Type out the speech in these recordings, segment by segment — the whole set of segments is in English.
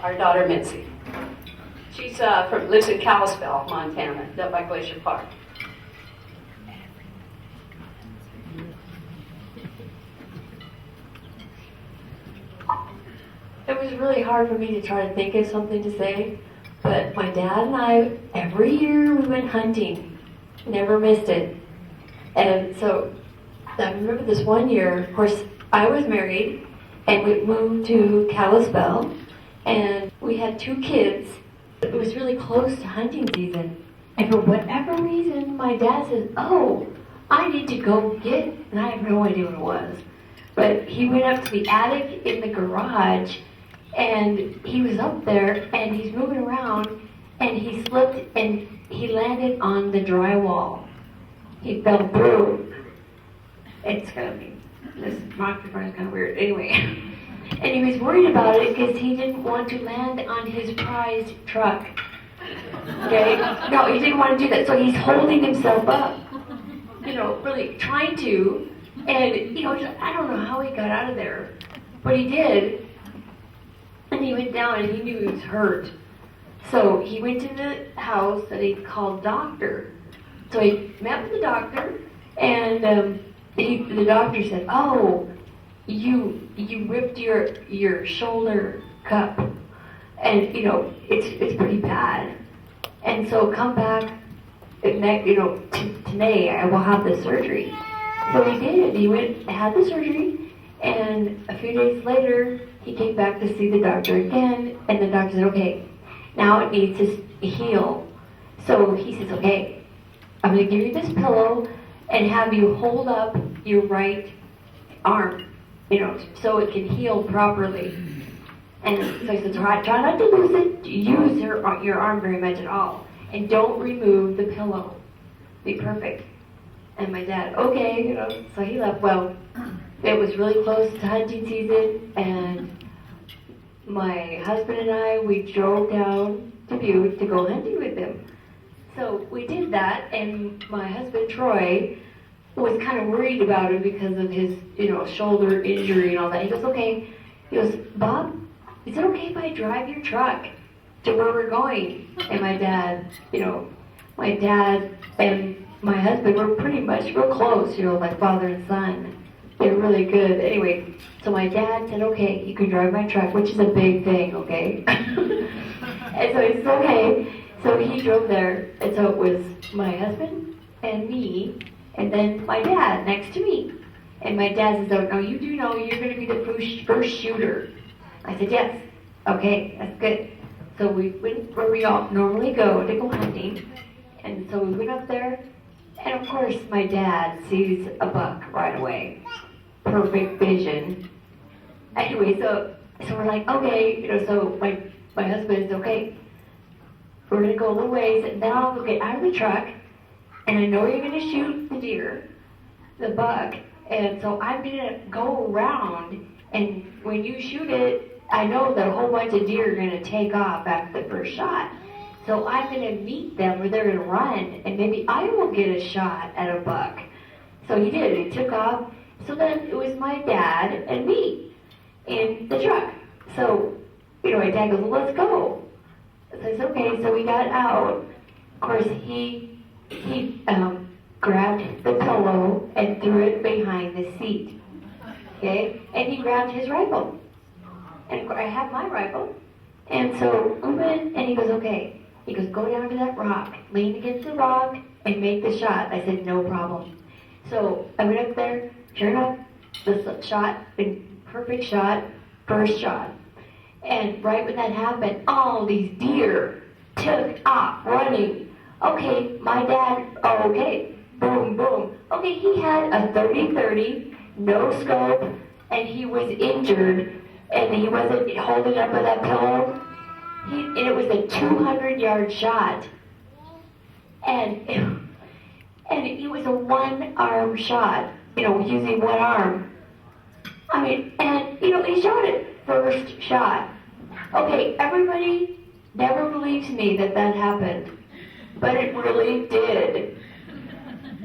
our daughter Mitzi. She's lives in Kalispell, Montana, up by Glacier Park. It was really hard for me to try to think of something to say, but my dad and I, every year we went hunting, never missed it. And so I remember this one year, of course, I was married, and we moved to Kalispell, and we had 2 kids. It was really close to hunting season, and for whatever reason, my dad says, "Oh, I need to go get," and I have no idea what it was, but he went up to the attic in the garage, and he was up there, and he's moving around, and he slipped, and he landed on the drywall. He fell through. It's gonna be, this microphone is kind of weird. Anyway, and he was worried about it because he didn't want to land on his prized truck. Okay? No, he didn't want to do that, so he's holding himself up, really trying to, and, I don't know how he got out of there, but he did. And he went down and he knew he was hurt. So he went to the house and he called doctor. So he met with the doctor, and the doctor said, "Oh, you ripped your shoulder cup, and it's pretty bad. And so come back today. I will have the surgery." So he did. He went and had the surgery, and a few days later he came back to see the doctor again, and the doctor said, "Okay, now it needs to heal." So he says, "Okay, I'm going to give you this pillow and have you hold up your right arm, so it can heal properly." And so he says, try not to lose it, use your arm very much at all, and don't remove the pillow. Be perfect. And my dad, okay, so he left. Well, it was really close to hunting season, and my husband and I, we drove down to Butte to go hunting with him. So we did that, and my husband Troy was kind of worried about him because of his, shoulder injury and all that. He goes, "Okay." He goes, "Bob, is it okay if I drive your truck to where we're going?" And my dad and my husband were pretty much real close, like father and son. They're really good. Anyway, so my dad said, "Okay, you can drive my truck," which is a big thing, okay? And so he said, "Okay." So he drove there, and so it was my husband and me, and then my dad next to me. And my dad says, "Oh, no, you do know you're going to be the first shooter." I said, "Yes." "Okay, that's good." So we went where we all normally go to go hunting, and so we went up there, and of course my dad sees a buck right away. Perfect vision. Anyway, so we're like, okay, so my husband is, "Okay, we're going to go a little ways, and then I'll get out of the truck, and I know you're going to shoot the deer, the buck, and so I'm going to go around, and when you shoot it, I know that a whole bunch of deer are going to take off after the first shot. So I'm going to meet them where they're going to run, and maybe I will get a shot at a buck." So he did. He took off. So then it was my dad and me in the truck. So, my dad goes, "Well, let's go." So I said, "Okay." So we got out. Of course, he grabbed the pillow and threw it behind the seat. Okay? And he grabbed his rifle. And I have my rifle. And so we went, and he goes, "Okay." He goes, "Go down to that rock, lean against the rock, and make the shot." I said, "No problem." So I went up there. Sure enough, the shot, perfect shot, first shot. And right when that happened, all these deer took off running. Okay, my dad, okay, boom, boom. Okay, he had a 30-30, no scope, and he was injured, and he wasn't holding up with that pillow. And it was a 200-yard shot. And it was a one-arm shot, using one arm. And he shot it first shot. Okay, everybody never believes me that happened, but it really did.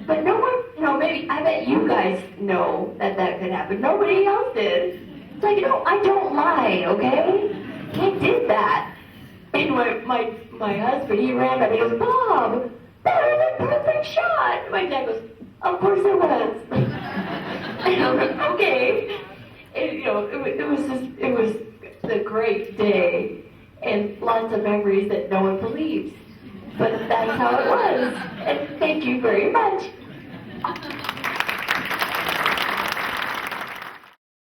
But no one, maybe, I bet you guys know that could happen. Nobody else did. It's like, I don't lie, okay? he did that. And my husband, he ran up, he goes, Bob, that was a perfect shot. My dad goes, of course it was. And I'm like, okay. And, you know, it was a great day and lots of memories that no one believes. But that's how it was. And thank you very much.